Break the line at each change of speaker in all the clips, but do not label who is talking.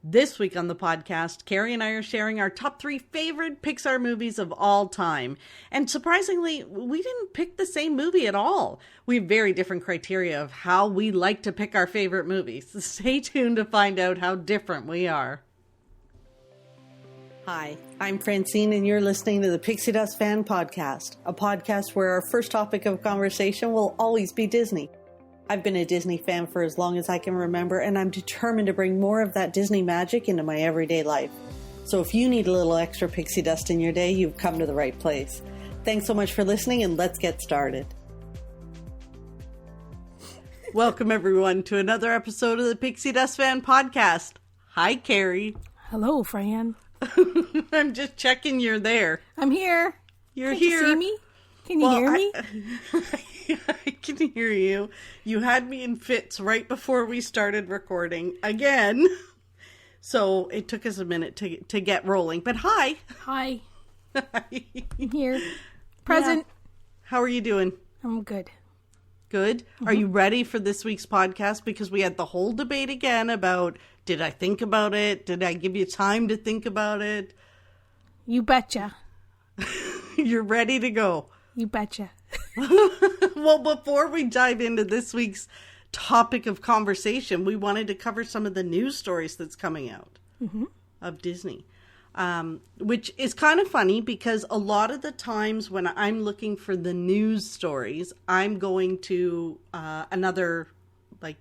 This week on the podcast, Carrie and I are sharing our top 3 favorite Pixar movies of all time. And surprisingly, we didn't pick the same movie at all. We have very different criteria of how we like to pick our favorite movies. Stay tuned to find out how different we are. Hi, I'm Francine, and you're listening to the Pixie Dust Fan Podcast, a podcast where our first topic of conversation will always be Disney. I've been a Disney fan for as long as I can remember, and I'm determined to bring more of that Disney magic into my everyday life. So if you need a little extra pixie dust in your day, you've come to the right place. Thanks so much for listening, and let's get started. Welcome, everyone, to another episode of the Pixie Dust Fan Podcast. Hi, Carrie.
Hello, Fran.
I'm just checking you're there.
I'm here.
You're
Can
here.
You see me? Can you hear me?
I can hear you. You had me in fits right before we started recording again. So it took us a minute to get rolling. But hi.
Hi.
Hi.
I'm here. Present.
Yeah. How are you doing?
I'm good.
Good. Mm-hmm. Are you ready for this week's podcast? Because we had the whole debate again about, did I think about it? Did I give you time to think about it?
You betcha.
You're ready to go.
You betcha.
Well, before we dive into this week's topic of conversation, we wanted to cover some of the news stories that's coming out of Disney, which is kind of funny because a lot of the times when I'm looking for the news stories, I'm going to another like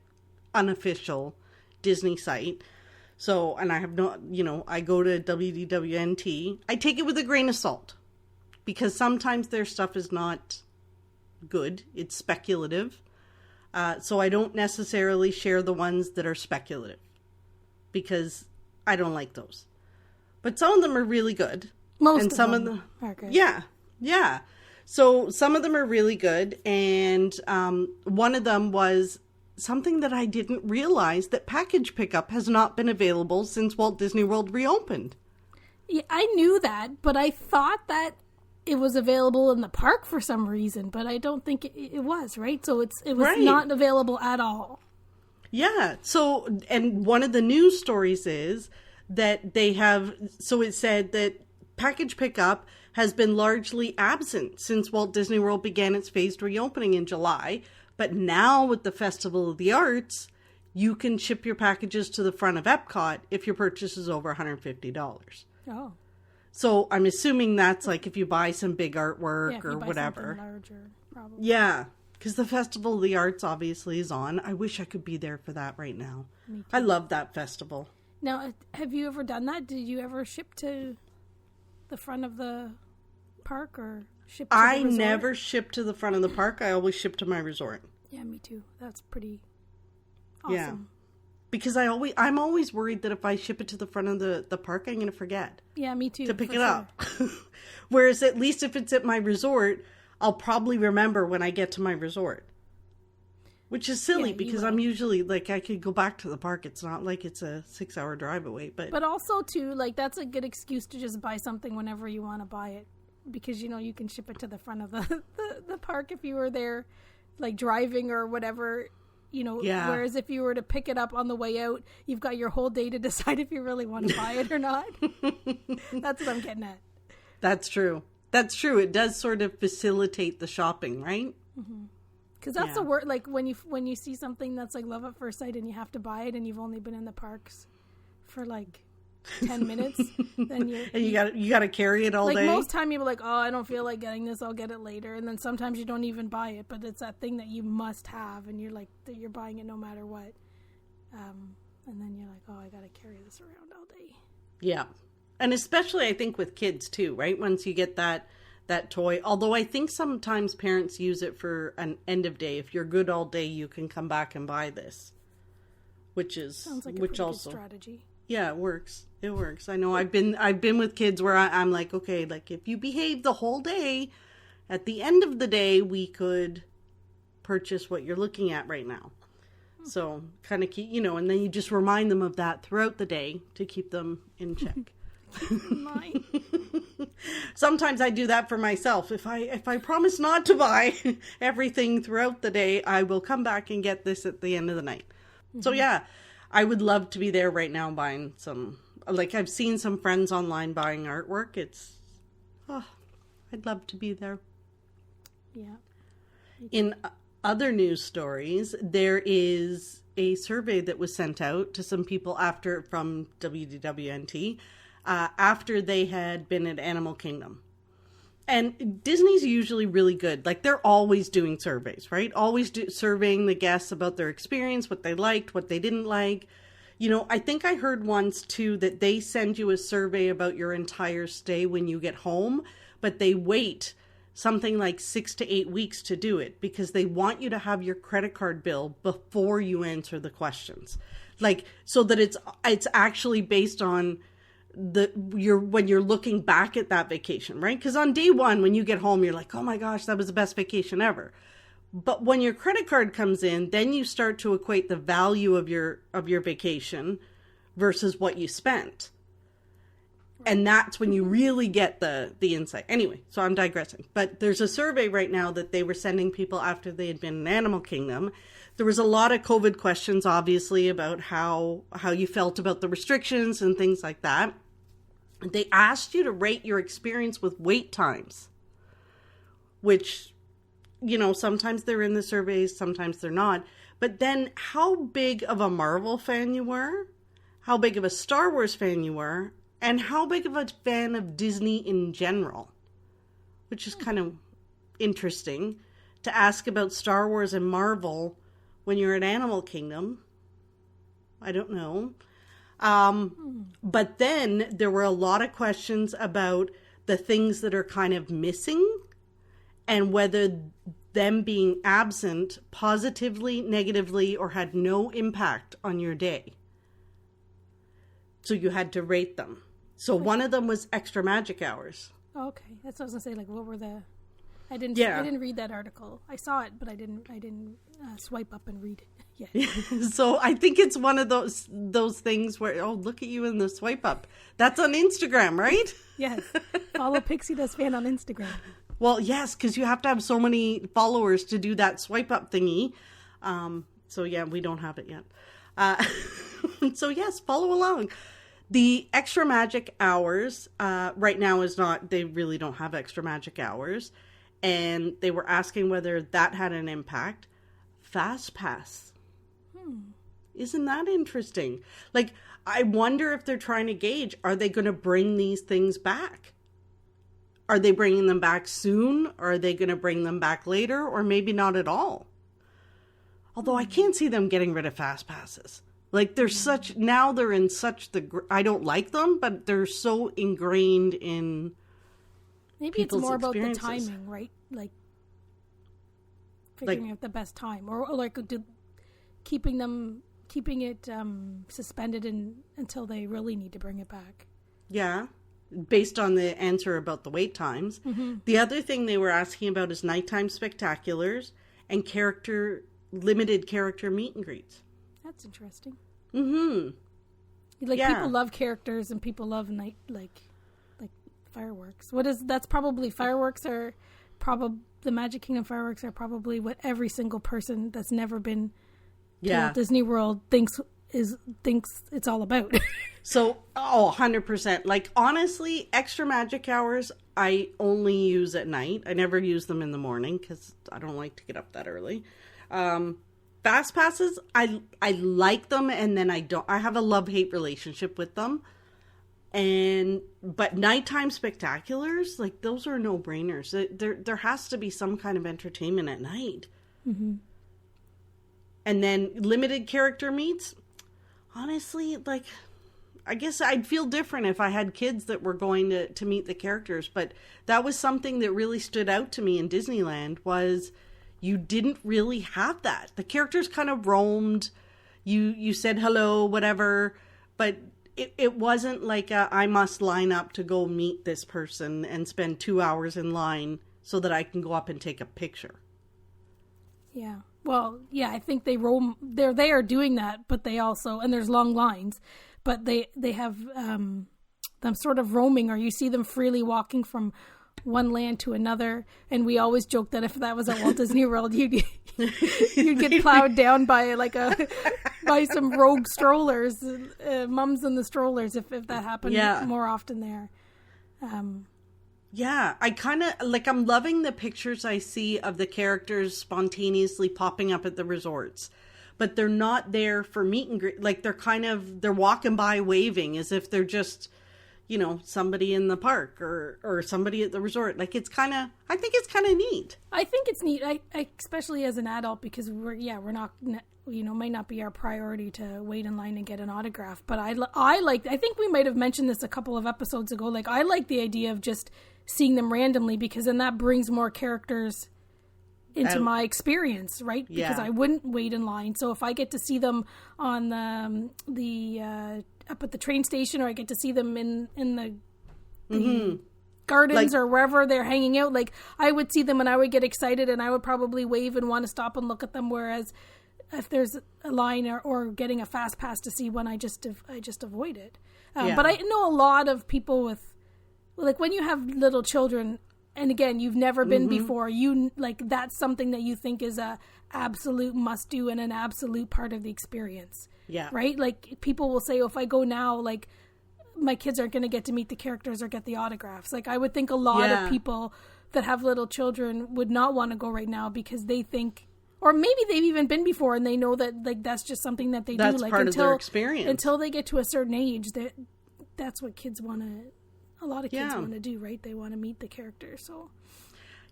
unofficial Disney site. So, and I have no, I go to WDWNT. I take it with a grain of salt. Because sometimes their stuff is not good. It's speculative. So I don't necessarily share the ones that are speculative. Because I don't like those. But some of them are really good.
Most of them are good.
Yeah. So some of them are really good. And one of them was something that I didn't realize, that package pickup has not been available since Walt Disney World reopened.
Yeah, I knew that, but I thought that it was available in the park for some reason, but I don't think it was, right? So it was
right.
Not available at all.
Yeah. So, and one of the news stories is that they have, so it said that package pickup has been largely absent since Walt Disney World began its phased reopening in July. But now with the Festival of the Arts, you can ship your packages to the front of Epcot if your purchase is over $150.
Oh.
So I'm assuming that's like if you buy some big artwork or whatever.
Larger, probably.
Yeah, because the Festival of the Arts obviously is on. I wish I could be there for that right now.
Me too.
I love that festival.
Now, have you ever done that? Did you ever ship to the front of the park or ship to the resort? I
never ship to the front of the park. I always ship to my resort.
Yeah, me too. That's pretty awesome.
Yeah. Because I'm always worried that if I ship it to the front of the park, I'm going to forget.
Yeah, me too.
To pick it up. Whereas at least if it's at my resort, I'll probably remember when I get to my resort. Which is silly because I'm usually, like, I could go back to the park. It's not like it's a 6-hour drive away. But
also, too, like, that's a good excuse to just buy something whenever you want to buy it. Because, you can ship it to the front of the park if you were there, like, driving or whatever. Whereas if you were to pick it up on the way out, you've got your whole day to decide if you really want to buy it or not. That's what I'm getting at.
That's true. It does sort of facilitate the shopping, right?
Because that's the word. Like when you see something that's like love at first sight and you have to buy it and you've only been in the parks for like 10 minutes, then
you got to carry it all day.
Like most time you're like, oh, I don't feel like getting this, I'll get it later. And then sometimes you don't even buy it, but it's that thing that you must have, and you're like, you're buying it no matter what. And then you're like, oh, I got to carry this around all day.
Yeah, and especially I think with kids too, right? Once you get that toy, although I think sometimes parents use it for an end of day. If you're good all day, you can come back and buy this, which
sounds like a pretty good strategy.
Yeah, it works. I know I've been with kids where I'm like, okay, like if you behave the whole day, at the end of the day, we could purchase what you're looking at right now. So kind of keep, and then you just remind them of that throughout the day to keep them in check. Sometimes I do that for myself. If I promise not to buy everything throughout the day, I will come back and get this at the end of the night. So yeah. I would love to be there right now buying some, like I've seen some friends online buying artwork. I'd love to be there.
Yeah.
In other news stories, there is a survey that was sent out to some people from WDWNT after they had been at Animal Kingdom. And Disney's usually really good. Like, they're always doing surveys, right? Always surveying the guests about their experience, what they liked, what they didn't like. You know, I think I heard once, too, that they send you a survey about your entire stay when you get home, but they wait something like 6 to 8 weeks to do it because they want you to have your credit card bill before you answer the questions. Like, so that it's actually based on when you're looking back at that vacation, right? Because on day one, when you get home, you're like, oh my gosh, that was the best vacation ever. But when your credit card comes in, then you start to equate the value of your vacation versus what you spent. And that's when you really get the insight. Anyway, so I'm digressing. But there's a survey right now that they were sending people after they had been in Animal Kingdom. There was a lot of COVID questions, obviously, about how you felt about the restrictions and things like that. They asked you to rate your experience with wait times, which, you know, sometimes they're in the surveys, sometimes they're not. But then how big of a Marvel fan you were, how big of a Star Wars fan you were, and how big of a fan of Disney in general, which is kind of interesting to ask about Star Wars and Marvel when you're at Animal Kingdom. I don't know. But then there were a lot of questions about the things that are kind of missing and whether them being absent positively, negatively, or had no impact on your day. So you had to rate them. So one of them was extra magic hours.
Oh, okay. That's what I was gonna say. Like, what were I didn't read that article. I saw it, but I didn't swipe up and read it. Yeah.
So I think it's one of those things where, oh, look at you in the swipe up. That's on Instagram, right?
Yes. Follow Pixie Does Fan on Instagram.
Well, yes, because you have to have so many followers to do that swipe up thingy. So yeah, we don't have it yet. So yes, follow along. The extra magic hours right now is not, they really don't have extra magic hours. And they were asking whether that had an impact. Fast Pass. Isn't that interesting? Like, I wonder if they're trying to gauge, are they going to bring these things back? Are they bringing them back soon? Or are they going to bring them back later? Or maybe not at all? Although I can't see them getting rid of Fast Passes. Like, they're in such I don't like them, but they're so ingrained in
maybe it's more about the timing, right? Like, figuring out the best time. Or like, keeping it suspended until they really need to bring it back.
Yeah, based on the answer about the wait times. Mm-hmm. The other thing they were asking about is nighttime spectaculars and limited character meet and greets.
That's interesting.
Mm-hmm.
Like, people love characters and people love like fireworks. That's probably fireworks are probably the Magic Kingdom fireworks are probably what every single person that's never been to Walt Disney World thinks it's all about.
So, 100%. Like, honestly, extra magic hours I only use at night. I never use them in the morning because I don't like to get up that early. Fast passes, I like them, and then I don't. I have a love-hate relationship with them. But nighttime spectaculars, like, those are no-brainers. There has to be some kind of entertainment at night. Mm-hmm. And then limited character meets, honestly, like, I guess I'd feel different if I had kids that were going to meet the characters. But that was something that really stood out to me in Disneyland was you didn't really have that. The characters kind of roamed. You said hello, whatever. But it wasn't like I must line up to go meet this person and spend 2 hours in line so that I can go up and take a picture.
Yeah. Well, yeah, I think they roam. They are doing that, but they also, and there's long lines, but they have them sort of roaming, or you see them freely walking from one land to another. And we always joke that if that was at Walt Disney World, you'd get plowed down by like a buy some rogue strollers, mums in the strollers, if that happened more often there.
Yeah, I kind of, like, I'm loving the pictures I see of the characters spontaneously popping up at the resorts. But they're not there for meet and greet. Like, they're walking by waving as if they're just, you know, somebody in the park or somebody at the resort. Like, I think it's kind of neat.
I think it's neat, I especially as an adult, because we're not, you know, might not be our priority to wait in line and get an autograph. But I think we might have mentioned this a couple of episodes ago. Like, I like the idea of just seeing them randomly, because then that brings more characters into my experience, right? Because I wouldn't wait in line. So if I get to see them on the up at the train station, or I get to see them in the gardens, like, or wherever they're hanging out, like, I would see them and I would get excited and I would probably wave and want to stop and look at them. Whereas if there's a line or getting a fast pass to see one, I just avoid it. But I know a lot of people with, like, when you have little children, and again, you've never been before, you, like, that's something that you think is a absolute must do and an absolute part of the experience. Yeah. Right? Like, people will say, oh, if I go now, like, my kids aren't going to get to meet the characters or get the autographs. Like, I would think a lot of people that have little children would not want to go right now, because they think, or maybe they've even been before and they know that, like, that's just something that they do. Like,
part of their experience.
Until they get to a certain age, that's what kids want to... A lot of kids want to do, right? They want to meet the character, so...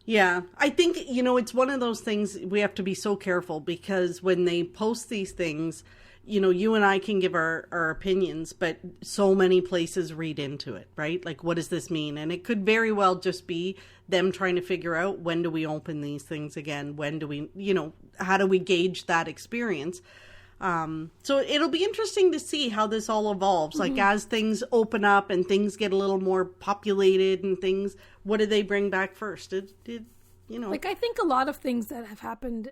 Yeah, I think, you know, it's one of those things we have to be so careful, because when they post these things, you know, you and I can give our opinions, but so many places read into it, right? Like, what does this mean? And it could very well just be them trying to figure out, when do we open these things again? When do we, you know, how do we gauge that experience? So it'll be interesting to see how this all evolves. Like, as things open up and things get a little more populated and things, what do they bring back first? You know,
like, I think a lot of things that have happened,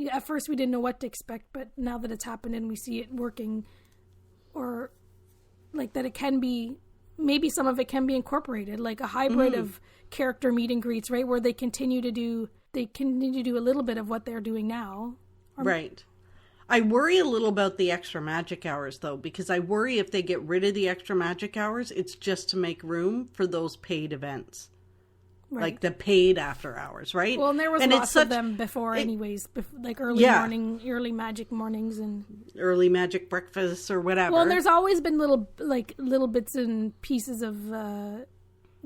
at first we didn't know what to expect, but now that it's happened and we see it working, or like that it can be, maybe some of it can be incorporated, like a hybrid of character meet and greets, right? Where they continue to do a little bit of what they're doing now.
Right. I worry a little about the extra magic hours, though, because I worry if they get rid of the extra magic hours, it's just to make room for those paid events. Right. Like the paid after hours, right?
Well, and there was lots of them before anyways, like early magic mornings and...
Early magic breakfasts or whatever.
Well, and there's always been little bits and pieces of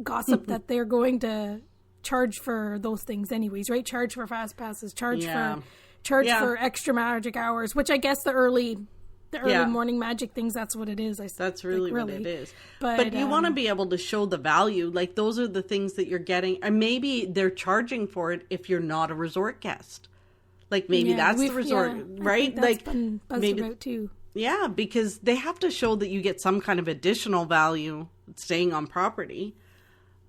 gossip that they're going to charge for those things anyways, right? Charge for fast passes, charge for extra magic hours, which I guess the early morning magic things, that's what it is.
That's really what it is. But you want to be able to show the value. Like, those are the things that you're getting. And maybe they're charging for it if you're not a resort guest. Like, maybe that's the resort, right?
I think that's been buzzed about too.
Yeah, because they have to show that you get some kind of additional value staying on property.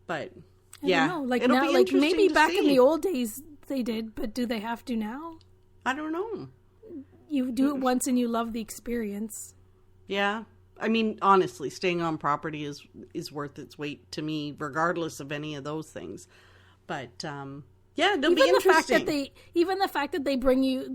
But
I don't know. Like, now, like, maybe back in the old days they did, but do they have to now?
I don't know.
You do it once and you love the experience.
Yeah. I mean, honestly, staying on property is worth its weight to me, regardless of any of those things. But, yeah, it'll be interesting.
Even the fact that they bring you,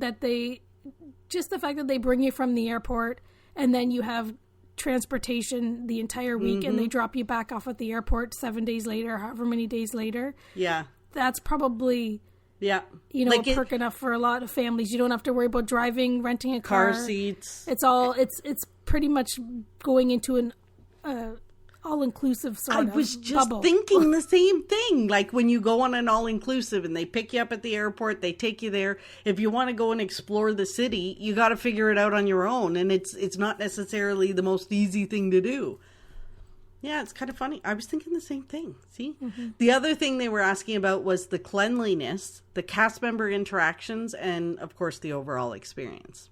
just the fact that they bring you from the airport and then you have transportation the entire week and they drop you back off at the airport 7 days later, however many days later.
Yeah.
That's probably...
Yeah.
You know, like a perk enough for a lot of families. You don't have to worry about driving, renting a car.
Car seats.
It's pretty much going into an all-inclusive sort of bubble. I was just
thinking the same thing. Like, when you go on an all-inclusive and they pick you up at the airport, they take you there. If you want to go and explore the city, you got to figure it out on your own. And it's not necessarily the most easy thing to do. Yeah, it's kind of funny. I was thinking the same thing. See? The other thing they were asking about was the cleanliness, the cast member interactions, and, of course, the overall experience.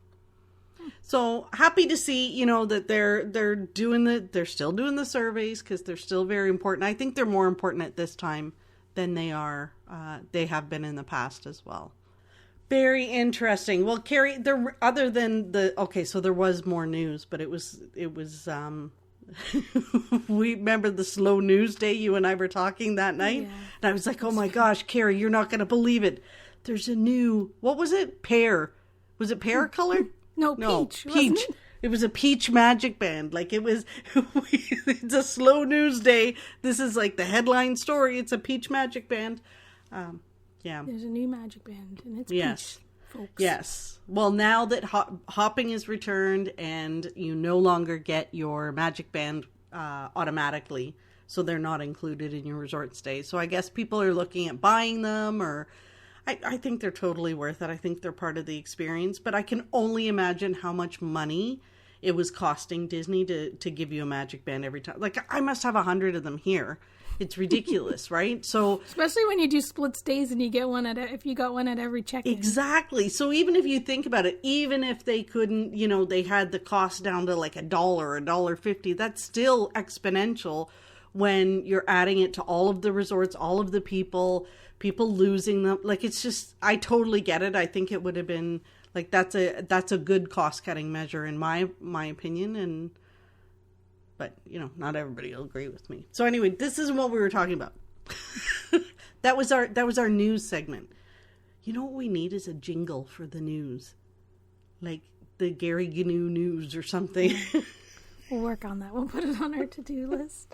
So, happy to see, you know, that they're still doing the surveys, because they're still very important. I think they're more important at this time than they have been in the past as well. Very interesting. Well, Carrie, so there was more news, but it was we remember the slow news day you and I were talking that night, and I was like, oh my gosh, Carrie, you're not going to believe it. There's a new, what was it? Pear. Was it pear color?
No, Peach.
Peach. It was a Peach magic band. Like, it was, it's a slow news day. This is like the headline story. It's a Peach magic band. Yeah.
There's a new magic band, and it's
Peach,
folks.
Yes. Well, now that hopping is returned and you no longer get your magic band automatically, so they're not included in your resort stay. So I guess people are looking at buying them, or I think they're totally worth it. I think they're part of the experience, but I can only imagine how much money it was costing Disney to give you a magic band every time. Like, I must have 100 of them here. It's ridiculous, right? So
especially when you do split stays and you get one if you got one at every check-in.
Exactly. So even if you think about it, even if they couldn't, they had the cost down to like $1, $1.50, that's still exponential when you're adding it to all of the resorts, all of the people losing them. Like, it's just, I totally get it. I think it would have been like, that's a good cost-cutting measure in my opinion. But, not everybody will agree with me. So anyway, this isn't what we were talking about. That was our news segment. You know what we need is a jingle for the news. Like the Gary Gnu news or something.
We'll work on that. We'll put it on our to-do list.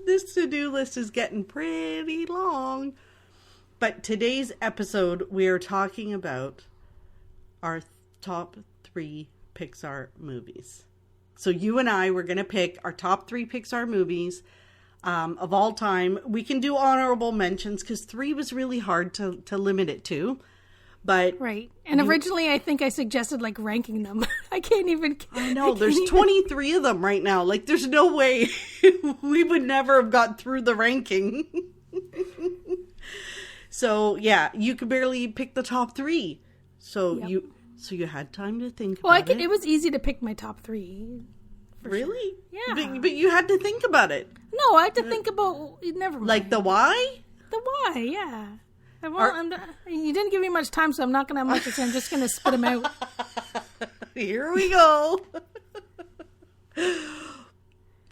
This to-do list is getting pretty long. But today's episode, we are talking about our top 3 Pixar movies. So you and I, we're going to pick our top 3 Pixar movies of all time. We can do honorable mentions because 3 was really hard to limit it to. But
right. And originally I think I suggested like ranking them. I can't even.
I know. There's 23 of them right now. Like, there's no way we would never have got through the ranking. So yeah, you could barely pick the top 3. So yep. You had time to think about it.
It was easy to pick my top 3.
Really?
Sure. Yeah.
But you had to think about it.
No, I had to think about... Never mind.
Like the why?
The why, yeah. You didn't give me much time, so I'm not going to have much to say. I'm just going to spit them out.
Here we go.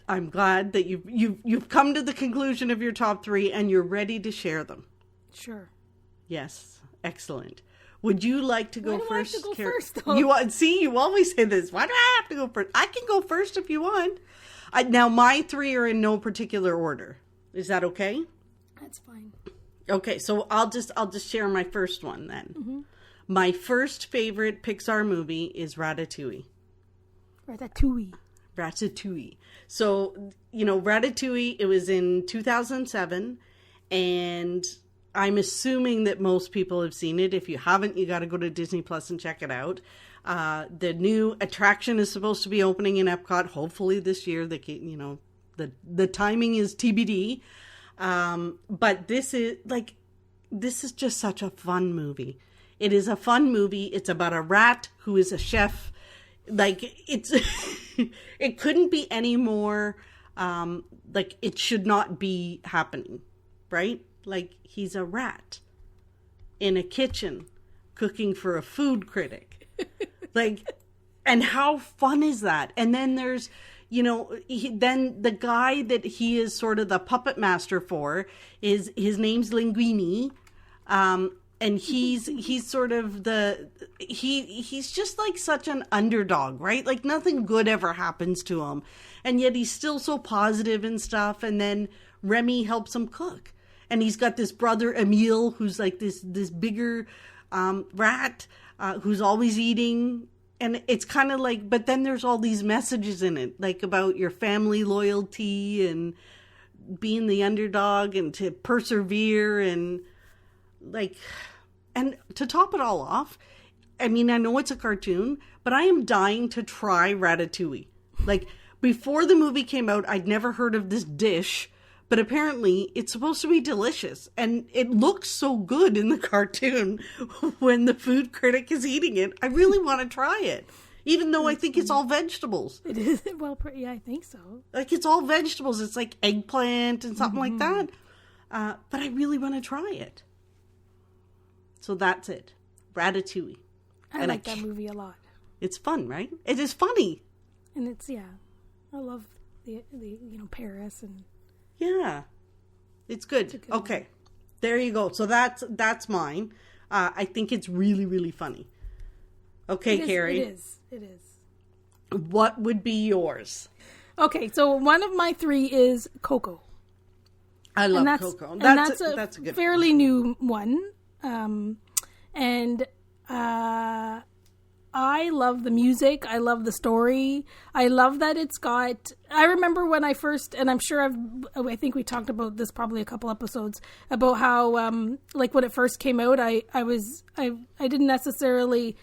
I'm glad that you've come to the conclusion of your top 3 and you're ready to share them.
Sure.
Yes. Excellent. Would you like to go first?
Why do I have to go first, though?
You always say this. Why do I have to go first? I can go first if you want. Now, my 3 are in no particular order. Is that okay?
That's fine.
Okay, so I'll just share my first one then. Mm-hmm. My first favorite Pixar movie is Ratatouille. Ratatouille. So, Ratatouille, it was in 2007, and I'm assuming that most people have seen it. If you haven't, you got to go to Disney Plus and check it out. The new attraction is supposed to be opening in Epcot, hopefully this year. The timing is TBD. But this is just such a fun movie. It is a fun movie. It's about a rat who is a chef. Like, it's, it couldn't be any more, it should not be happening, right? Like, he's a rat in a kitchen cooking for a food critic. And how fun is that? And then there's, then the guy that he is sort of the puppet master for his name's Linguini. And he's sort of he's just like such an underdog, right? Like, nothing good ever happens to him. And yet he's still so positive and stuff. And then Remy helps him cook. And he's got this brother, Emile, who's like this bigger rat who's always eating. And it's kind of like, but then there's all these messages in it, like about your family loyalty and being the underdog and to persevere and to top it all off. I mean, I know it's a cartoon, but I am dying to try Ratatouille. Like, before the movie came out, I'd never heard of this dish. But apparently, it's supposed to be delicious. And it looks so good in the cartoon when the food critic is eating it. I really want to try it. Even though I think it's all vegetables.
It is. Well, yeah, I think so.
Like, it's all vegetables. It's like eggplant and something like that. But I really want to try it. So that's it. Ratatouille.
I like that movie a lot.
It's fun, right? It is funny.
And it's, I love the Paris and...
Yeah, it's good. Okay, there you go. So that's mine. I think it's really, really funny. Okay, Carrie.
It is.
What would be yours?
Okay, so one of my 3 is Coco.
I love Coco.
That's
a good
fairly new one. I love the music. I love the story. I love that it's got... I remember when I first... And I'm sure I think we talked about this probably a couple episodes, about how, like, when it first came out, I didn't necessarily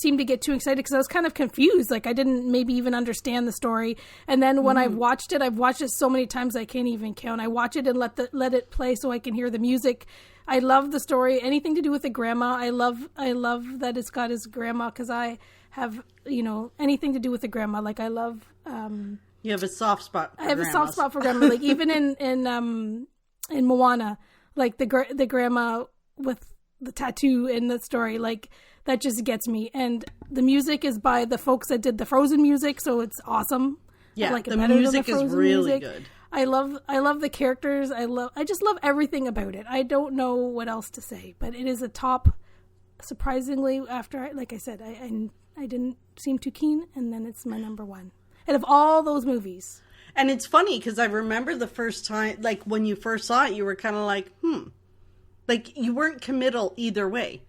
seem to get too excited because I was kind of confused. Like, I didn't maybe even understand the story. And then when I've watched it so many times I can't even count. I watch it and let it play so I can hear the music. I love the story. Anything to do with the grandma. I love that it's got his grandma, because I have, anything to do with the grandma. Like, I love...
you have a soft spot for grandmas.
A soft spot for grandma. Like, even in Moana, like, the grandma with the tattoo in the story, like, that just gets me. And the music is by the folks that did the Frozen music, so it's awesome.
Yeah,
I like
the music is really good.
I love the characters. I just love everything about it. I don't know what else to say, but it is a top. Surprisingly, after like I said, I didn't seem too keen, and then it's my number 1. And of all those movies.
And it's funny because I remember the first time, like when you first saw it, you were kind of like, like you weren't committal either way.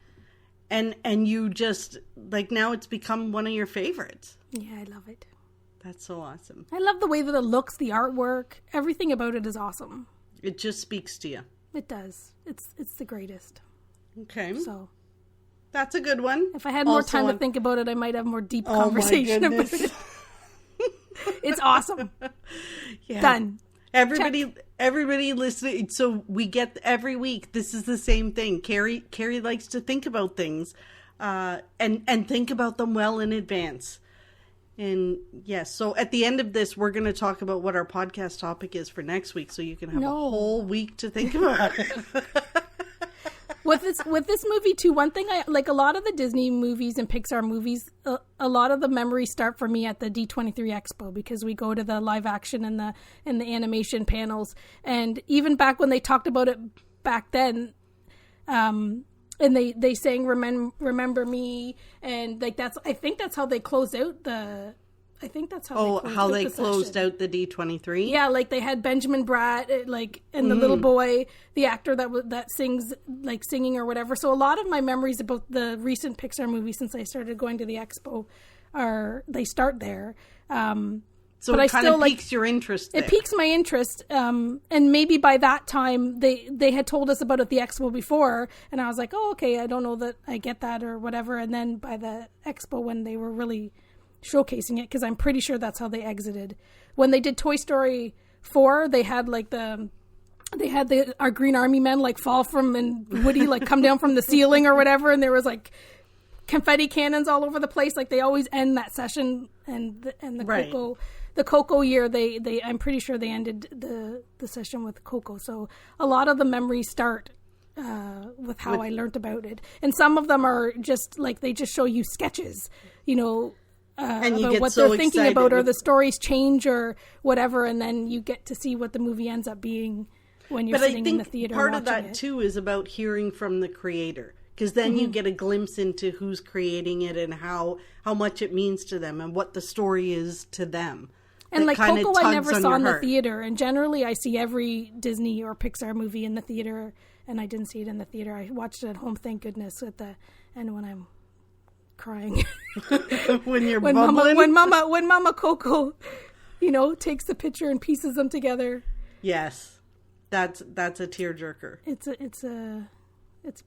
And you just, like, now it's become one of your favorites.
Yeah, I love it.
That's so awesome.
I love the way that it looks, the artwork. Everything about it is awesome.
It just speaks to you.
It does. It's the greatest.
Okay.
So.
That's a good one.
If I had more time to think about it, I might have more deep conversation about it. It's awesome.
Yeah.
Done.
Everybody listening. So we get every week. This is the same thing. Carrie likes to think about things, and think about them well in advance. And yes, so at the end of this, we're going to talk about what our podcast topic is for next week, so you can have a whole week to think about it.
With this movie too, one thing I like, a lot of the Disney movies and Pixar movies, a lot of the memories start for me at the D23 Expo, because we go to the live action and the animation panels, and even back when they talked about it back then, and they sang Remember Me, and like I think that's how they closed out the. I think that's how
they closed out the D23.
Yeah, like they had Benjamin Bratt, like, and the little boy, the actor that sings, like, singing or whatever. So a lot of my memories about the recent Pixar movies since I started going to the expo they start there.
So it kind of piques your interest there.
It piques my interest. And maybe by that time they had told us about it at the expo before, and I was like, oh, okay, I don't know that I get that or whatever. And then by the expo, when they were really showcasing it, because I'm pretty sure that's how they exited. When they did Toy Story 4, they had like our Green Army men like fall from, and Woody like come down from the ceiling or whatever, and there was like confetti cannons all over the place. Like they always end that session, and the
right.
The Coco year, they I'm pretty sure they ended the session with Coco. So a lot of the memories start with how I learned about it, and some of them are just like they just show you sketches, and you about what they're thinking about, or the stories change or whatever, and then you get to see what the movie ends up being when you're sitting in the theater.
Part of that too is about hearing from the creator, because then you get a glimpse into who's creating it and how much it means to them and what the story is to them.
And like Coco, I never saw in the theater, and generally I see every Disney or Pixar movie in the theater, and I didn't see it in the theater. I watched it at home, thank goodness, at the end when I'm crying. when Mama Coco, takes the picture and pieces them together.
Yes, that's a tearjerker.
It's a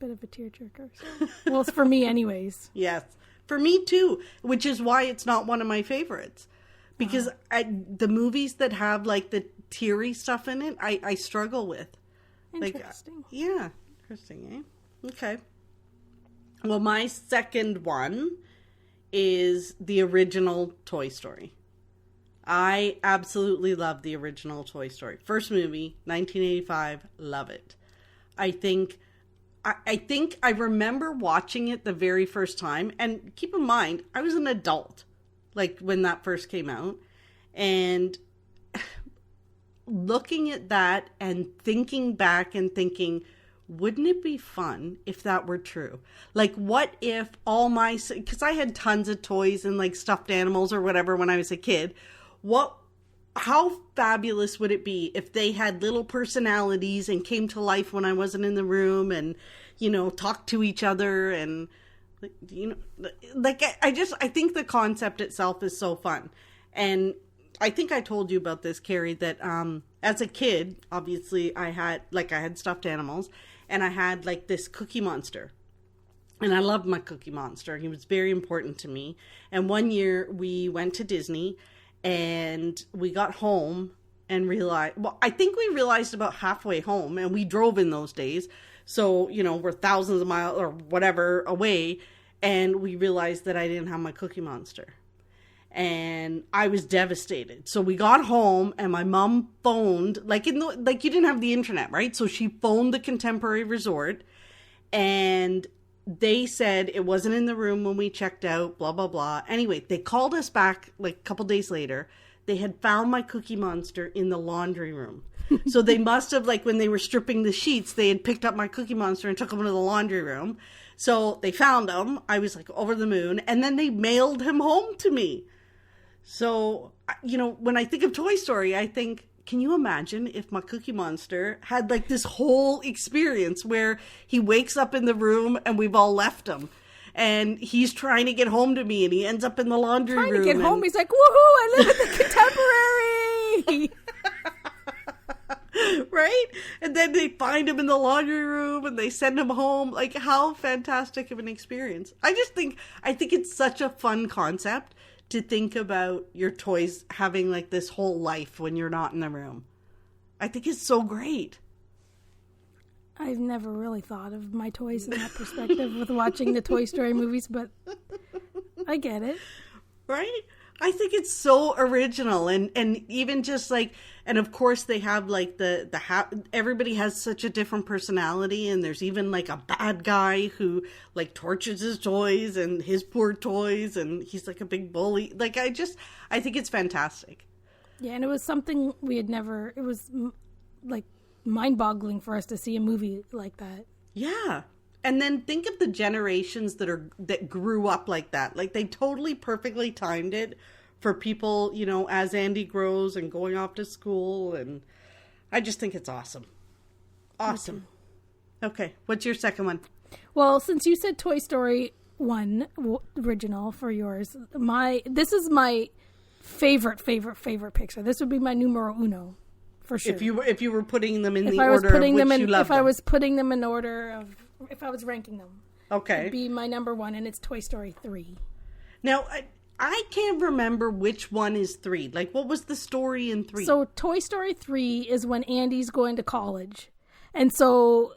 bit of a tearjerker. So. Well, it's for me, anyways.
Yes, for me too. Which is why it's not one of my favorites, because the movies that have like the teary stuff in it, I struggle with.
Interesting.
Interesting. Okay. Well, my second one is the original Toy Story. I absolutely love the original Toy Story. First movie, 1985, love it. I think I remember watching it the very first time, and keep in mind, I was an adult, like when that first came out, and looking at that and thinking back and thinking, wouldn't it be fun if that were true? Like, what if all my, because I had tons of toys and like stuffed animals or whatever when I was a kid. How fabulous would it be if they had little personalities and came to life when I wasn't in the room and, you know, talked to each other and, you know, like, I think the concept itself is so fun. And I think I told you about this, Carrie, that as a kid, obviously I had stuffed animals, and I had like this Cookie Monster. And I loved my Cookie Monster. He was very important to me. And one year we went to Disney and we got home and I think we realized about halfway home, and we drove in those days. So, you know, we're thousands of miles or whatever away. And we realized that I didn't have my Cookie Monster. And I was devastated. So we got home and my mom phoned, like you didn't have the internet, right? So she phoned the Contemporary Resort and they said it wasn't in the room when we checked out, blah, blah, blah. Anyway, they called us back like a couple days later. They had found my Cookie Monster in the laundry room. So they must have, like, when they were stripping the sheets, they had picked up my Cookie Monster and took him to the laundry room. So they found him. I was like over the moon. And then they mailed him home to me. So, you know, when I think of Toy Story, I think, can you imagine if my Cookie Monster had like this whole experience where he wakes up in the room and we've all left him and he's trying to get home to me and he ends up in the laundry room.
Trying to get home. He's like, woohoo, I live at the Contemporary.
Right? And then they find him in the laundry room and they send him home. Like, how fantastic of an experience. I think it's such a fun concept to think about your toys having like this whole life when you're not in the room. I think it's so great.
I've never really thought of my toys in that perspective with watching the Toy Story movies, but I get it.
Right? I think it's so original and even just like, and of course they have like everybody has such a different personality, and there's even like a bad guy who like tortures his toys and his poor toys, and he's like a big bully. Like, I think it's fantastic.
Yeah, and it was something it was like mind-boggling for us to see a movie like that.
Yeah. And then think of the generations that grew up like that. Like, they totally perfectly timed it for people, you know, as Andy grows and going off to school. And I just think it's awesome. Awesome. Okay. What's your second one?
Well, since you said Toy Story 1 original for yours, this is my favorite Pixar. This would be my numero uno for sure.
If you were putting them in the order of which you love them.
If I was putting them in order of, if I was ranking them,
okay,
it'd be my number one, and it's Toy Story 3.
Now, I can't remember which one is 3. Like, what was the story in 3?
So, Toy Story 3 is when Andy's going to college, and so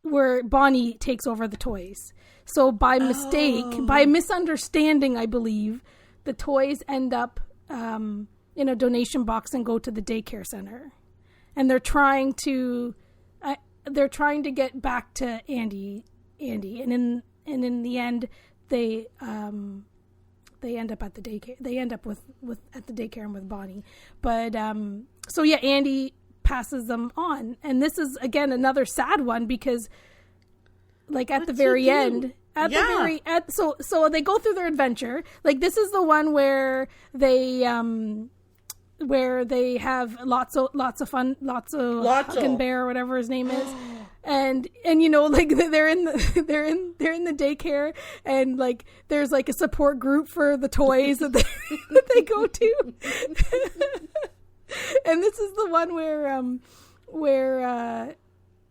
where Bonnie takes over the toys. So, by mistake, by misunderstanding, I believe, the toys end up in a donation box and go to the daycare center, and they're trying to get back to Andy, and in the end, they end up at the daycare. They end up with at the daycare and with Bonnie. But so yeah, Andy passes them on, and this is again another sad one because, like, at the very end. So they go through their adventure. Like, this is the one where they have lots of fun, Huck and Bear or whatever his name is, and you know, like, they're in the daycare, and like there's like a support group for the toys that they go to, and this is the one where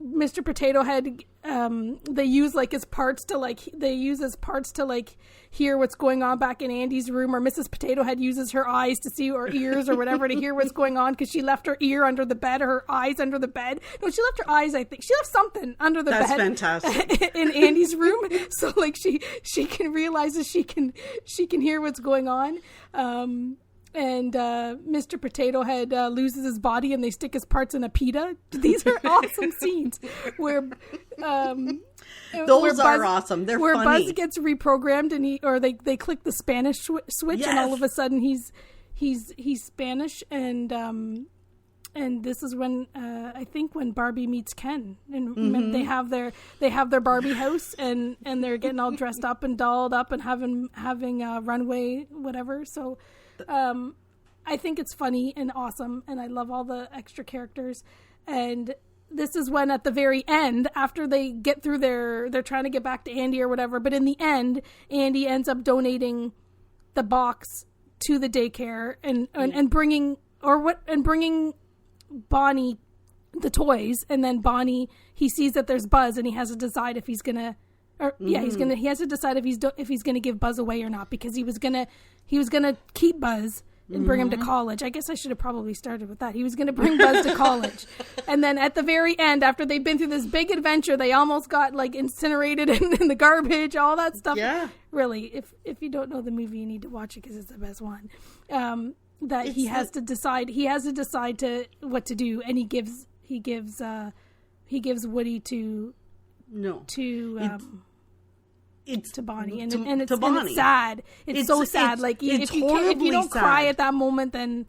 Mr. Potato Head, they use his parts to hear what's going on back in Andy's room, or Mrs. Potato Head uses her eyes to see, or ears or whatever, to hear what's going on because she left her ear under the bed or her eyes under the bed. No, she left her eyes, I think. She left something under the bed.
That's fantastic.
In Andy's room. So like she can realize that she can hear what's going on. And Mr. Potato Head loses his body and they stick his parts in a pita. These are awesome scenes where
those are awesome. They're
where
funny.
Buzz gets reprogrammed and they click the Spanish switch, yes. And all of a sudden he's Spanish, and this is when I think when Barbie meets Ken, and they have their Barbie house, and they're getting all dressed up and dolled up and having a runway, whatever. So I think it's funny and awesome, and I love all the extra characters. And this is when at the very end, after they get through they're trying to get back to Andy or whatever, but in the end, Andy ends up donating the box to the daycare and bringing Bonnie the toys, and then Bonnie, he sees that there's Buzz, and he has to decide if he's gonna, he has to decide if he's gonna give Buzz away or not, because he was gonna keep Buzz and bring him to college. I guess I should have probably started with that. He was going to bring Buzz to college. And then at the very end, after they've been through this big adventure, they almost got like incinerated in the garbage, all that stuff. Yeah. Really, if you don't know the movie, you need to watch it because it's the best one. He has to decide to what to do, and he gives Woody to Bonnie, and it's sad. It's so sad. Like if you don't cry at that moment, then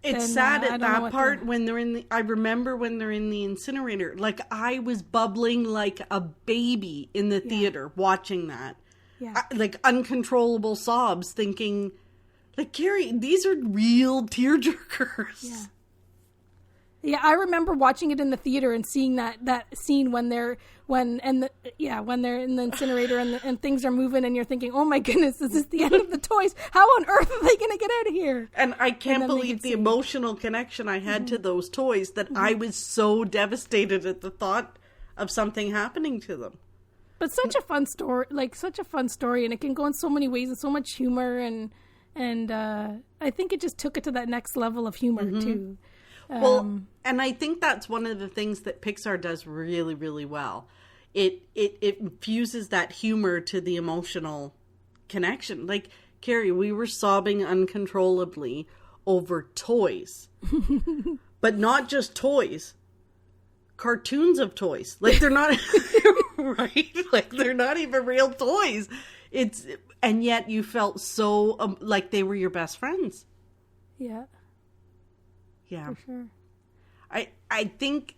it's sad at that part when they're in the. I remember when they're in the incinerator. Like I was bubbling like a baby in the theater watching that. Yeah, like uncontrollable sobs, thinking, like Carrie, these are real tearjerkers.
Yeah. Yeah, I remember watching it in the theater and seeing that scene when they're in the incinerator and things are moving, and you're thinking, oh my goodness, is this the end of the toys? How on earth are they going to get out of here?
And I can't believe the emotional connection I had to those toys, that I was so devastated at the thought of something happening to them.
But such a fun story, and it can go in so many ways and so much humor, and I think it just took it to that next level of humor too.
Well, and I think that's one of the things that Pixar does really, really well. It infuses that humor to the emotional connection. Like, Carrie, we were sobbing uncontrollably over toys. But not just toys. Cartoons of toys. Like, they're not... right? Like, they're not even real toys. And yet you felt so... like they were your best friends.
Yeah.
Yeah,
for sure.
I think,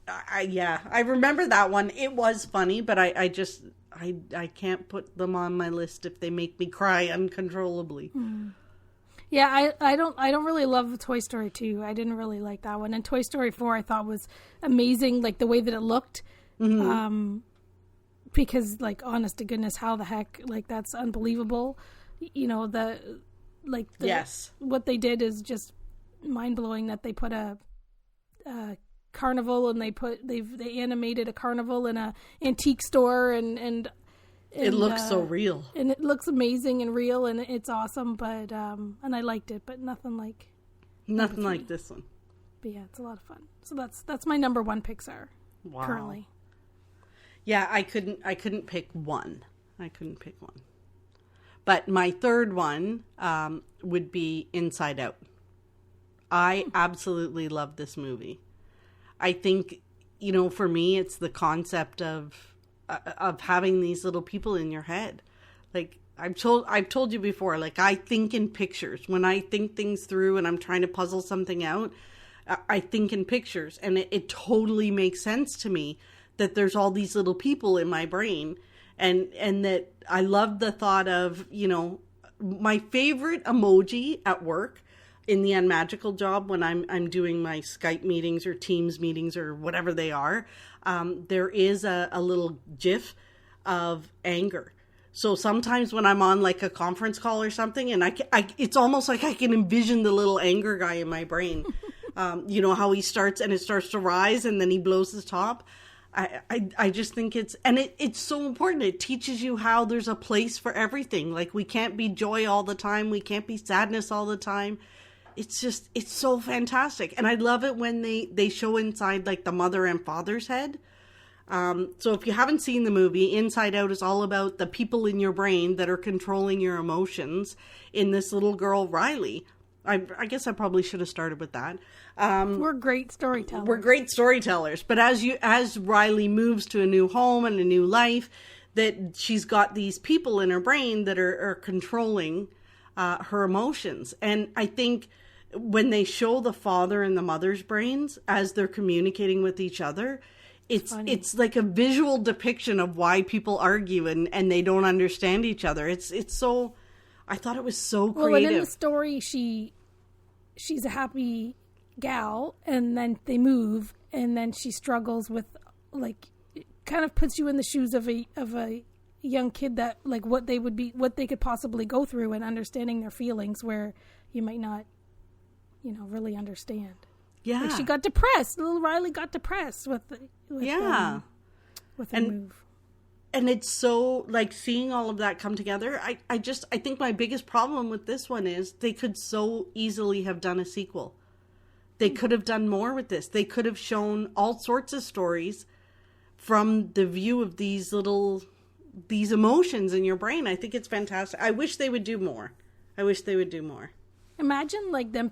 I remember that one. It was funny, but I can't put them on my list if they make me cry uncontrollably.
Yeah, I don't really love Toy Story 2. I didn't really like that one. And Toy Story 4 I thought was amazing, like the way that it looked. Because, like, honest to goodness, how the heck, like, that's unbelievable. You know, what they did is just mind-blowing, that they put a carnival, and they animated a carnival in a antique store, and
it looks so real,
and it looks amazing and real, and it's awesome. But and I liked it, but nothing like
this one.
But yeah, it's a lot of fun. So that's my number one Pixar currently.
Yeah, I couldn't pick one. But my third one would be Inside Out. I absolutely love this movie. I think, for me, it's the concept of having these little people in your head. Like I've told you before, like I think in pictures. When I think things through and I'm trying to puzzle something out, I think in pictures, and it totally makes sense to me that there's all these little people in my brain, and that I love the thought of, my favorite emoji at work in the Unmagical job, when I'm doing my Skype meetings or Teams meetings or whatever they are, there is a little GIF of anger. So sometimes when I'm on like a conference call or something, and it's almost like I can envision the little anger guy in my brain. How he starts, and it starts to rise, and then he blows his top. I just think it's so important. It teaches you how there's a place for everything. Like, we can't be joy all the time. We can't be sadness all the time. It's so fantastic. And I love it when they show inside, like, the mother and father's head. So if you haven't seen the movie, Inside Out is all about the people in your brain that are controlling your emotions in this little girl, Riley. I guess I probably should have started with that.
We're great storytellers. But as Riley moves to a new home and a new life, that she's got these people in her brain that are controlling her emotions. And I think
when they show the father and the mother's brains as they're communicating with each other, it's like a visual depiction of why people argue and they don't understand each other. It's so, I thought it was so creative.
Well, and in the story, she's a happy gal, and then they move, and then she struggles with, like, it kind of puts you in the shoes of a young kid, that, like, what they could possibly go through, and understanding their feelings where you might not, really understand.
Yeah.
Like, she got depressed. Little Riley got depressed with the move.
And it's so, like, seeing all of that come together. I think my biggest problem with this one is they could so easily have done a sequel. They could have done more with this. They could have shown all sorts of stories from the view of these emotions in your brain. I think it's fantastic. I wish they would do more.
Imagine, like, them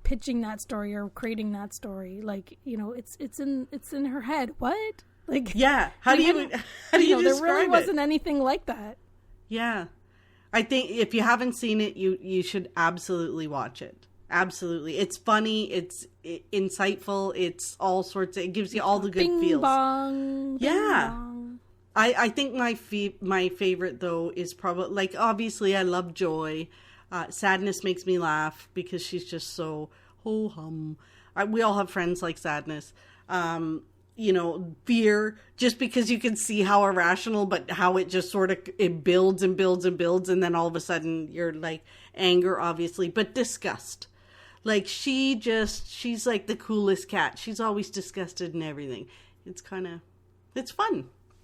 pitching that story or creating that story. Like, it's in her head. What? Like,
yeah. How do you describe
there really
it?
wasn't anything like that.
Yeah. I think if you haven't seen it, you should absolutely watch it. Absolutely. It's funny. It's insightful. It's all sorts of, it gives you all the good
Bing
feels.
Bong,
yeah.
Bong.
I think my favorite, though, is probably, like, obviously I love Joy. Sadness makes me laugh because she's just so ho-hum. We all have friends like Sadness. Fear, just because you can see how irrational, but how it just sort of, it builds and builds and builds. And then all of a sudden you're like, anger, obviously, but disgust. Like, she's like the coolest cat. She's always disgusted and everything. It's fun.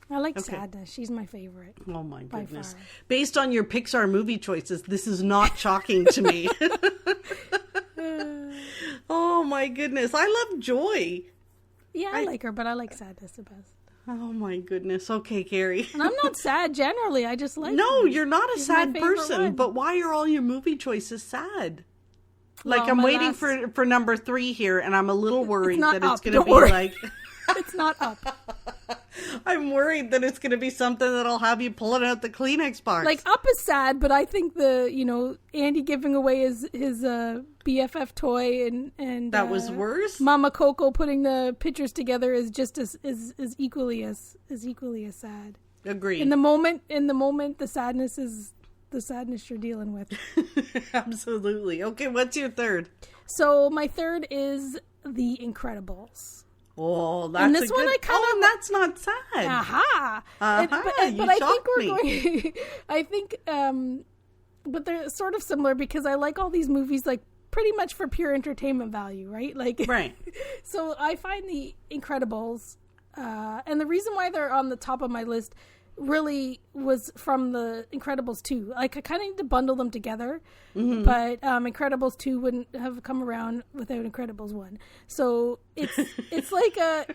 I like Sadness. She's my favorite.
Oh my goodness. Based on your Pixar movie choices, this is not shocking to me. Oh my goodness. I love Joy.
Yeah, I like her, but I like Sadness the best.
Oh my goodness. Okay, Carrie.
And I'm not sad generally. I just like
No,
her.
you're not a
She's
sad
my favorite
person.
one.
But why are all your movie choices sad? Like,
Well,
I'm
my
waiting
last-
for number 3 here, and I'm a little worried
not
that it's
up.
going to
Don't
be
worry.
like...
It's not up.
I'm worried that it's going to be something that'll have you pulling out the Kleenex box.
Like, Up is sad, but I think Andy giving away his BFF toy and
that was worse.
Mama Coco putting the pictures together is just as equally as sad.
Agreed.
In the moment, the sadness is the sadness you're dealing with.
Absolutely. Okay, what's your third?
So my third is The Incredibles.
Oh, that's
and this one I kind of.
and that's not sad.
Aha!
You
I
shocked
think we're going. I think, but they're sort of similar because I like all these movies like pretty much for pure entertainment value, right? Like,
right.
So I find The Incredibles, and the reason why they're on the top of my list really was from the Incredibles 2. Like, I kind of need to bundle them together, but Incredibles 2 wouldn't have come around without Incredibles 1. So it's like a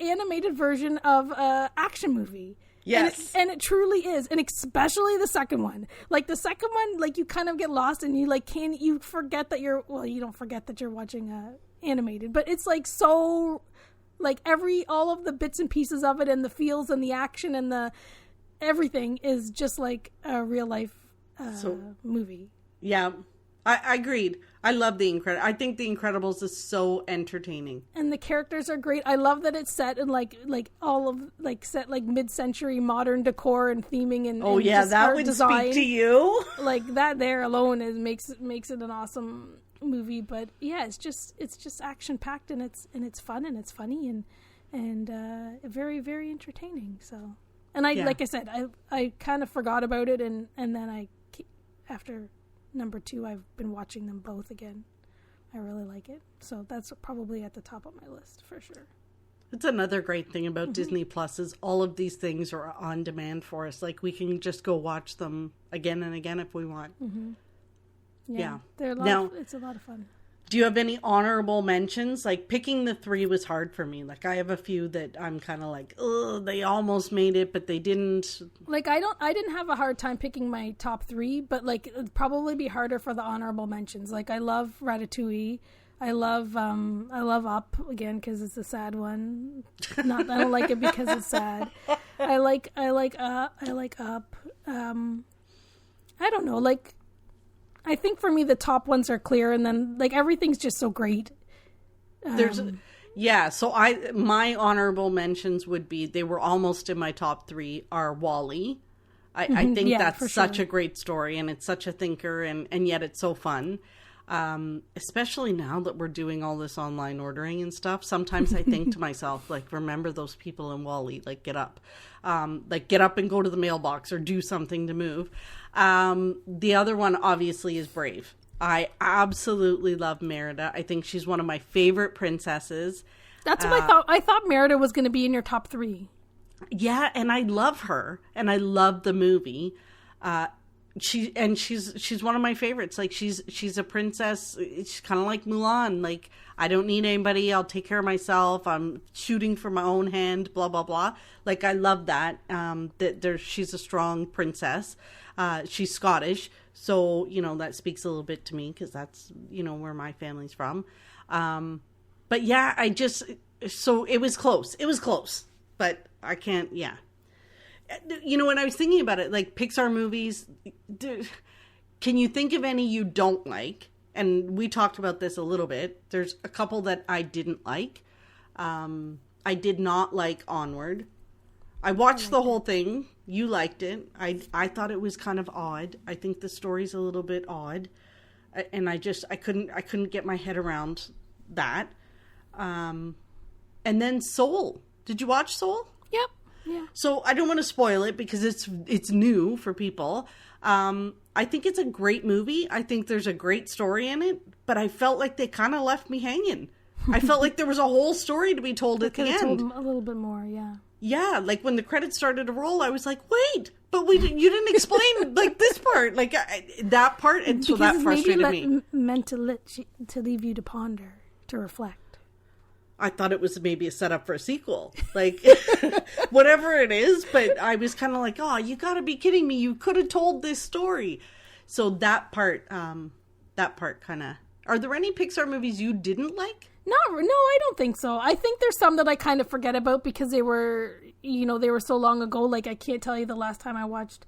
animated version of a action movie.
Yes.
And it truly is. And especially the second one. Like, the second one, like, you kind of get lost and you, like, you forget that you don't forget that you're watching animated, but it's, like, so, like, all of the bits and pieces of it and the feels and the action and the everything is just like a real life movie. Yeah.
I agreed. I love I think The Incredibles is so entertaining.
And the characters are great. I love that it's set in like all of set like mid-century modern decor and theming and
that would
design.
Speak to you.
Like, that there alone makes it an awesome movie. But yeah, it's just action packed and it's fun and it's funny and very, very entertaining. So, and like I said, I kind of forgot about it and then after number 2, I've been watching them both again. I really like it. So that's probably at the top of my list for sure.
It's another great thing about Disney Plus is all of these things are on demand for us. Like, we can just go watch them again and again if we want.
Mm-hmm.
Yeah.
It's a lot of fun.
Do you have any honorable mentions? Like, picking the 3 was hard for me. Like, I have a few that I'm kind of like, oh, they almost made it, but they didn't.
Like, I didn't have a hard time picking my top 3, but like, it'd probably be harder for the honorable mentions. Like, I love Ratatouille. I love Up again because it's a sad one. I don't like it because it's sad. I like Up. I don't know. Like, I think for me the top ones are clear, and then like everything's just so great.
So my honorable mentions would be, they were almost in my top 3, are WALL-E. I think that's such a great story, and it's such a thinker, and yet it's so fun. Especially now that we're doing all this online ordering and stuff, sometimes I think to myself, like, remember those people in WALL-E, like, get up. Get up and go to the mailbox or do something to move. The other one, obviously, is Brave. I absolutely love Merida. I think she's one of my favorite princesses.
That's what I thought. I thought Merida was going to be in your top 3.
Yeah, and I love her, and I love the movie. She's one of my favorites. Like, she's a princess. She's kind of like Mulan. Like, I don't need anybody. I'll take care of myself. I'm shooting for my own hand. Blah blah blah. Like, I love that. She's a strong princess. She's Scottish, so that speaks a little bit to me, because that's where my family's from. But yeah, so it was close. It was close, but I can't. Yeah. When I was thinking about it, like, Pixar movies, can you think of any you don't like? And we talked about this a little bit. There's a couple that I didn't like. I did not like Onward. I watched the whole thing. You liked it. I thought it was kind of odd. I think the story's a little bit odd. And I couldn't get my head around that. And then Soul. Did you watch Soul?
Yep. Yeah.
So I don't want to spoil it because it's new for people. I think it's a great movie. I think there's a great story in it, but I felt like they kind of left me hanging. I felt like there was a whole story to be told at the end.
Told them a little bit more, yeah.
Yeah, like when the credits started to roll, I was like, wait, but you didn't explain like this part, like that part, and so that frustrated me.
Meant to leave you to ponder, to reflect.
I thought it was maybe a setup for a sequel, like whatever it is. But I was kind of like, oh, you got to be kidding me! You could have told this story. So that part kind of. Are there any Pixar movies you didn't like?
No, I don't think so. I think there's some that I kind of forget about because they were so long ago. Like, I can't tell you the last time I watched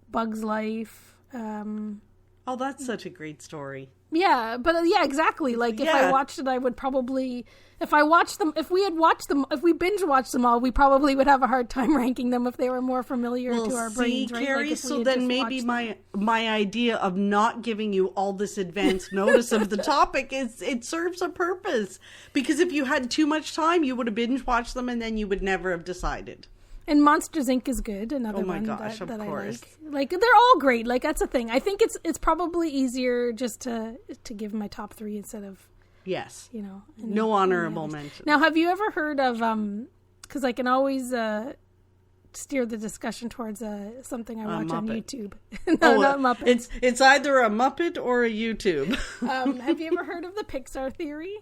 Bug's Life.
Oh, that's such a great story.
Yeah, but yeah, exactly. Like, if I watched it, I would probably, if we binge watched them all, we probably would have a hard time ranking them if they were more familiar to our brains, right?
Carrie,
like
so then maybe my idea of not giving you all this advance notice of the topic it serves a purpose. Because if you had too much time, you would have binge watched them and then you would never have decided.
And Monsters, Inc. is good. Another one that I like. Like, they're all great. Like, that's the thing. I think it's probably easier just to give my top 3 instead of
no honorable mention.
Now, have you ever heard of because I can always steer the discussion towards something I watch on YouTube. Not Muppets.
It's either a Muppet or a YouTube.
Have you ever heard of the Pixar theory?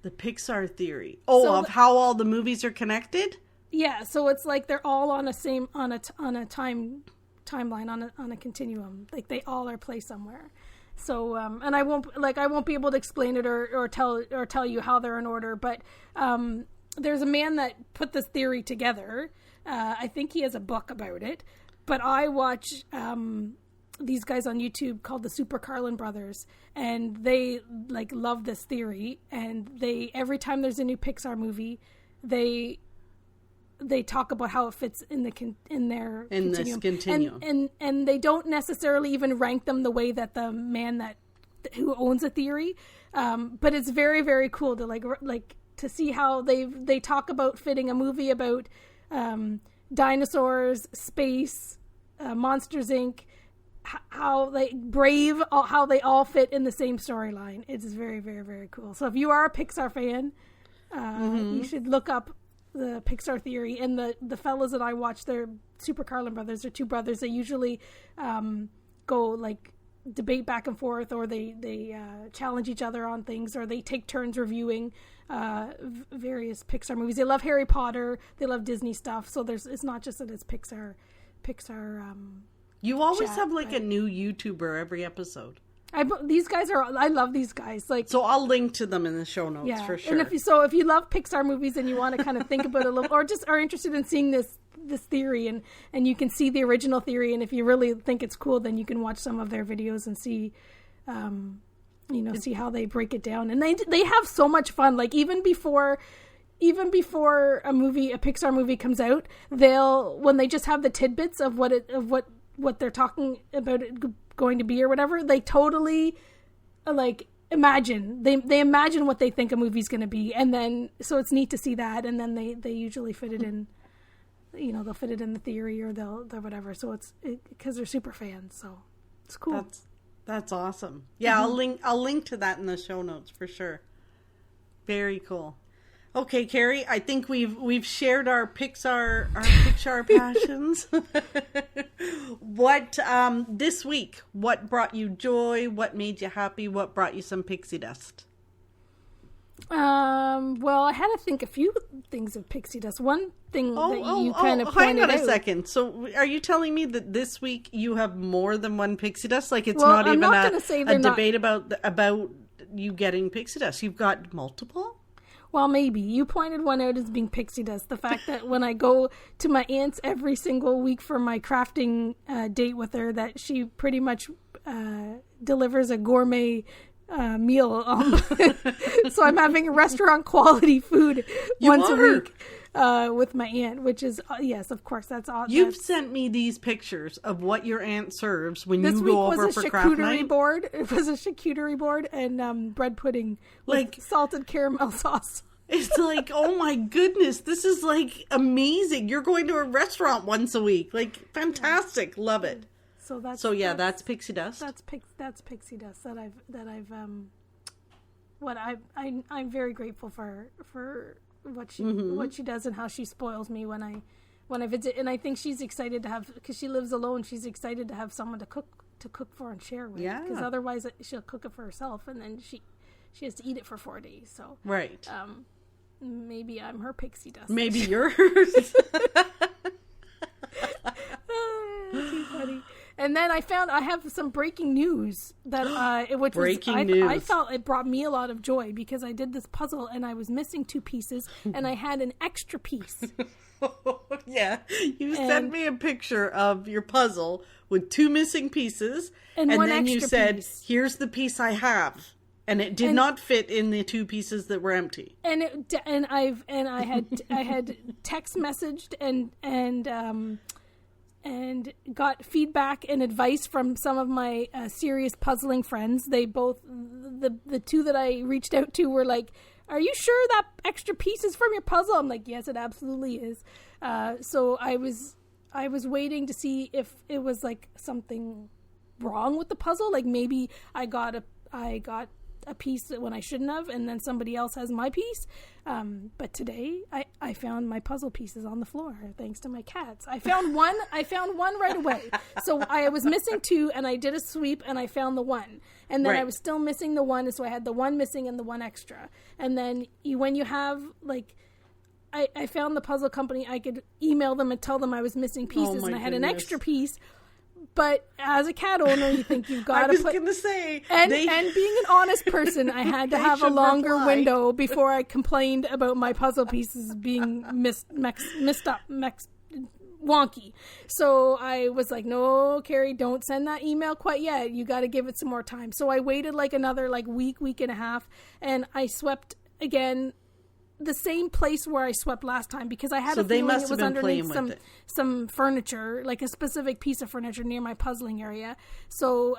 The Pixar theory. Of how all the movies are connected?
Yeah, so it's like they're all on a timeline, on a continuum. Like, they all are placed somewhere. So and I won't be able to explain it or tell you how they're in order, but there's a man that put this theory together. I think he has a book about it, but I watch these guys on YouTube called the Super Carlin Brothers, and they love this theory, and they every time there's a new Pixar movie, they talk about how it fits in their continuum.
This continuum.
And they don't necessarily even rank them the way that the man who owns a theory, but it's very, very cool to to see how they talk about fitting a movie about dinosaurs, space, Monsters, Inc., how Brave, how they all fit in the same storyline. It's very, very, very cool. So if you are a Pixar fan, you should look up the Pixar theory. And the fellas that I watch, they're Super Carlin Brothers. They're two brothers. They usually go debate back and forth, or they challenge each other on things, or they take turns reviewing various Pixar movies. They love Harry Potter. They love Disney stuff. So it's not just that it's Pixar. You always
have a new YouTuber every episode.
These guys I love these guys. Like,
so I'll link to them in the show notes for sure.
And if you love Pixar movies and you want to kind of think about it a little, or just are interested in seeing this theory, and you can see the original theory, and if you really think it's cool, then you can watch some of their videos and see, see how they break it down. And they have so much fun. Like even before a Pixar movie comes out, when they just have the tidbits of what they're talking about it going to be or whatever, they totally like imagine they imagine what they think a movie's going to be, and then so it's neat to see that, and then they usually fit it in, they'll fit it in the theory or they'll whatever, so it's because they're super fans, so it's cool.
That's awesome. Yeah, I'll link to that in the show notes for sure. Very cool. Okay, Carrie, I think we've shared our Pixar passions. What this week? What brought you joy? What made you happy? What brought you some pixie dust?
Well, I had to think a few things of pixie dust. One thing that you kind of pointed out.
Hang on a second. So, are you telling me that this week you have more than one pixie dust? Like it's not even a debate about you getting pixie dust. You've got multiple.
Well, maybe. You pointed one out as being pixie dust. The fact that when I go to my aunt's every single week for my crafting date with her, that she pretty much delivers a gourmet meal. So I'm having restaurant quality food once a week with my aunt, which is, yes, of course, that's awesome.
You've sent me these pictures of what your aunt serves when you go over for craft night.
It was a charcuterie board and bread pudding with salted caramel sauce.
It's like, oh my goodness, this is like amazing. You're going to a restaurant once a week. Like, fantastic. Love it. That's pixie dust.
That's pixie dust I'm very grateful for what she does and how she spoils me when I visit. And I think she's excited to have, because she lives alone, she's excited to have someone to cook for and share with. Yeah. Because otherwise she'll cook it for herself and then she has to eat it for 4 days. So
right.
Maybe I'm her pixie dust.
Maybe you're hers.
Too funny. And then I have some breaking news that I felt it brought me a lot of joy, because I did this puzzle and I was missing 2 pieces and I had an extra piece.
Yeah, you sent me a picture of your puzzle with 2 missing pieces, and then you said, "Here's the piece I have." And it did not fit in the 2 pieces that were empty. I had text messaged and got feedback and advice from some of my serious puzzling friends. They both, the 2 that I reached out to were like, "Are you sure that extra piece is from your puzzle?" I'm like, "Yes, it absolutely is." So I was waiting to see if it was like something wrong with the puzzle. Like maybe I got a piece when I shouldn't have, and then somebody else has my piece. But today I found my puzzle pieces on the floor thanks to my cats. I found one right away. So I was missing 2 and I did a sweep and I found the 1. And then I was still missing the 1, so I had the 1 missing and the 1 extra. And then when you have like, I found the puzzle company, I could email them and tell them I was missing pieces, and I had an extra piece. But as a cat owner, you think you've got to put... I was going to say... And being an honest person, I had to have a longer window before I complained about my puzzle pieces being messed up, wonky. So I was like, "No, Carrie, don't send that email quite yet. You got to give it some more time." So I waited like another week and a half, and I swept again the same place where I swept last time, because I had a feeling it was underneath some furniture, like a specific piece of furniture near my puzzling area. So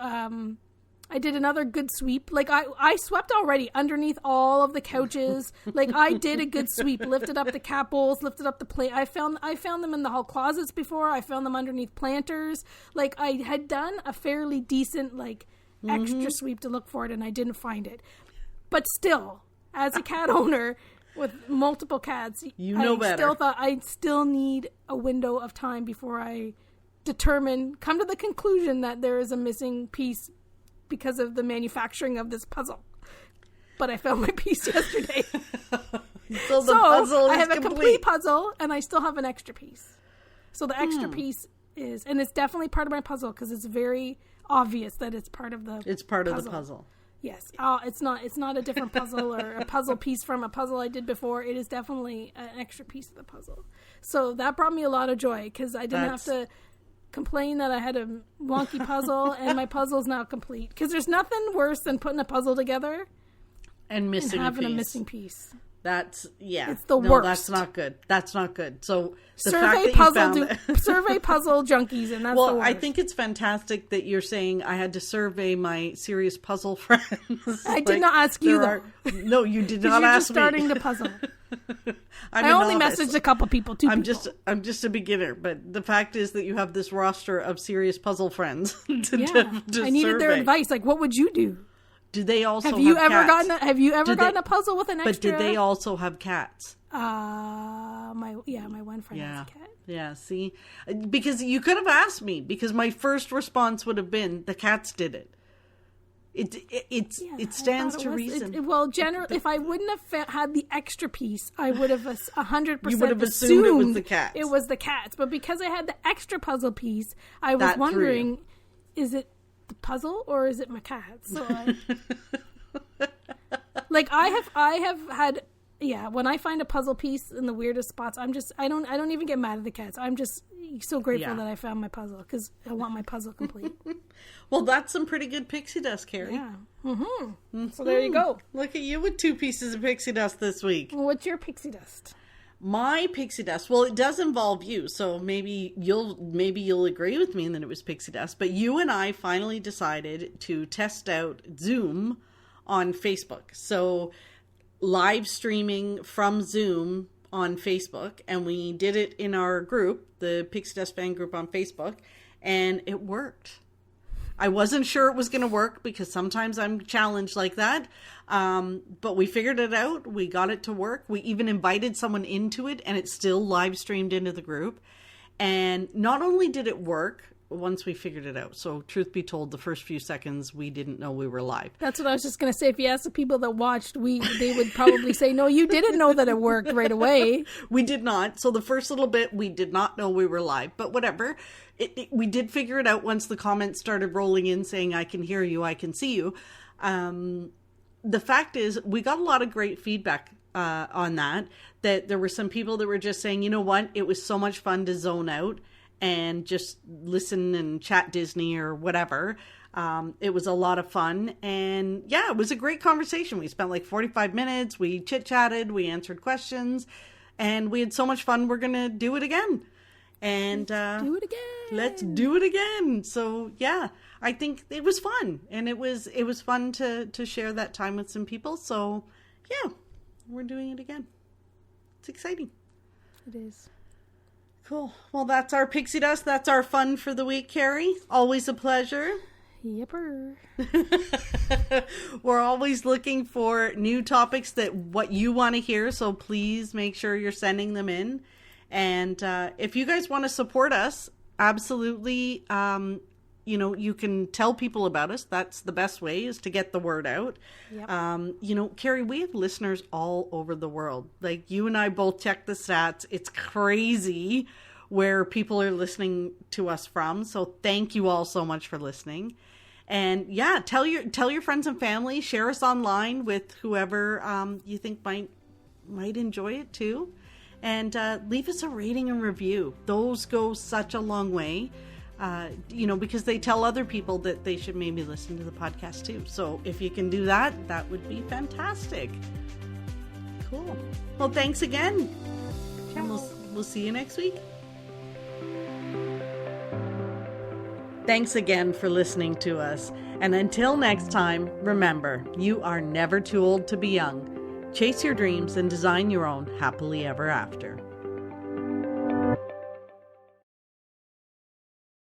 I did another good sweep. Like I swept already underneath all of the couches. Like I did a good sweep, lifted up the cat bowls, lifted up the plate. I found them in the hall closets before. I found them underneath planters. Like I had done a fairly decent extra sweep to look for it, and I didn't find it. But still, as a cat owner with multiple cats, I still thought I still need a window of time before I come to the conclusion that there is a missing piece because of the manufacturing of this puzzle. But I found my piece yesterday. So the puzzle is
I have a complete puzzle, and I still have an extra piece. So the extra piece is, and it's definitely part of my puzzle because it's very obvious that it's part of the
It's part of the puzzle.
Yes. It's not a different puzzle or a puzzle piece from a puzzle I did before. It is definitely an extra piece of the puzzle. So that brought me a lot of joy because I didn't have to complain that I had a wonky puzzle and my puzzle's now complete. Because there's nothing worse than putting a puzzle together
and having
a missing piece.
That's, it's
the worst.
That's not good. That's not good. So the
survey
fact that
survey puzzle junkies, and that's the worst.
I think it's fantastic that you're saying I had to survey my serious puzzle friends.
I did not ask you though.
No, you did not
you're
ask
just starting the puzzle.
I
only messaged a couple people.
I'm just a beginner, but the fact is that you have this roster of serious puzzle friends. To
I needed their advice. Like, what would you do?
Do they also
have you
have
ever
cats?
gotten a puzzle with an extra?
But did they also have cats?
My one friend has a cat.
Yeah, see? Because you could have asked me, because my first response would have been the cats did it. It stands to reason.
Generally, if I wouldn't have had the extra piece, I would have 100%
You would have assumed it was the cats.
It was the cats. But because I had the extra puzzle piece, I was wondering, is it the puzzle or is it my cat? So I have had when I find a puzzle piece in the weirdest spots, I don't even get mad at the cats. I'm just so grateful that I found my puzzle because I want my puzzle complete.
Well, that's some pretty good pixie dust, Carrie.
Yeah. Mm-hmm. So there you go.
Look at you with 2 pieces of pixie dust this week.
What's your pixie dust?
My pixie dust, well, it does involve you, so maybe you'll agree with me that it was pixie dust, but you and I finally decided to test out Zoom on Facebook. So live streaming from Zoom on Facebook, and we did it in our group, the Pixie Dust fan group on Facebook, and it worked. I wasn't sure it was going to work because sometimes I'm challenged like that. But we figured it out. We got it to work. We even invited someone into it and it still live streamed into the group. And not only did it work once we figured it out. So truth be told, the first few seconds, we didn't know we were live.
That's what I was just going to say. If you asked the people that watched, they would probably say, no, you didn't know that it worked right away.
We did not. So the first little bit, we did not know we were live, but whatever. We did figure it out once the comments started rolling in saying, I can hear you, I can see you. The fact is, we got a lot of great feedback on that there were some people that were just saying, you know what, it was so much fun to zone out and just listen and chat Disney or whatever. It was a lot of fun. And yeah, it was a great conversation. We spent like 45 minutes. We chit-chatted. We answered questions. And we had so much fun. We're going to do it again. And
let's do it again.
Let's do it again. So yeah, I think it was fun. And it was fun to share that time with some people. So yeah, we're doing it again. It's exciting.
It is.
Cool. Well, that's our pixie dust. That's our fun for the week, Carrie. Always a pleasure.
Yepper.
We're always looking for new topics what you want to hear. So please make sure you're sending them in. And if you guys want to support us, absolutely, you can tell people about us. That's the best way, is to get the word out. Yep. Carrie, we have listeners all over the world. Like, you and I both check the stats. It's crazy where people are listening to us from. So thank you all so much for listening. And yeah, tell your friends and family, share us online with whoever you think might enjoy it too. And leave us a rating and review. Those go such a long way. Because they tell other people that they should maybe listen to the podcast too. So if you can do that, that would be fantastic. Cool. Well, thanks again. And we'll see you next week. Thanks again for listening to us. And until next time, remember, you are never too old to be young. Chase your dreams and design your own happily ever after.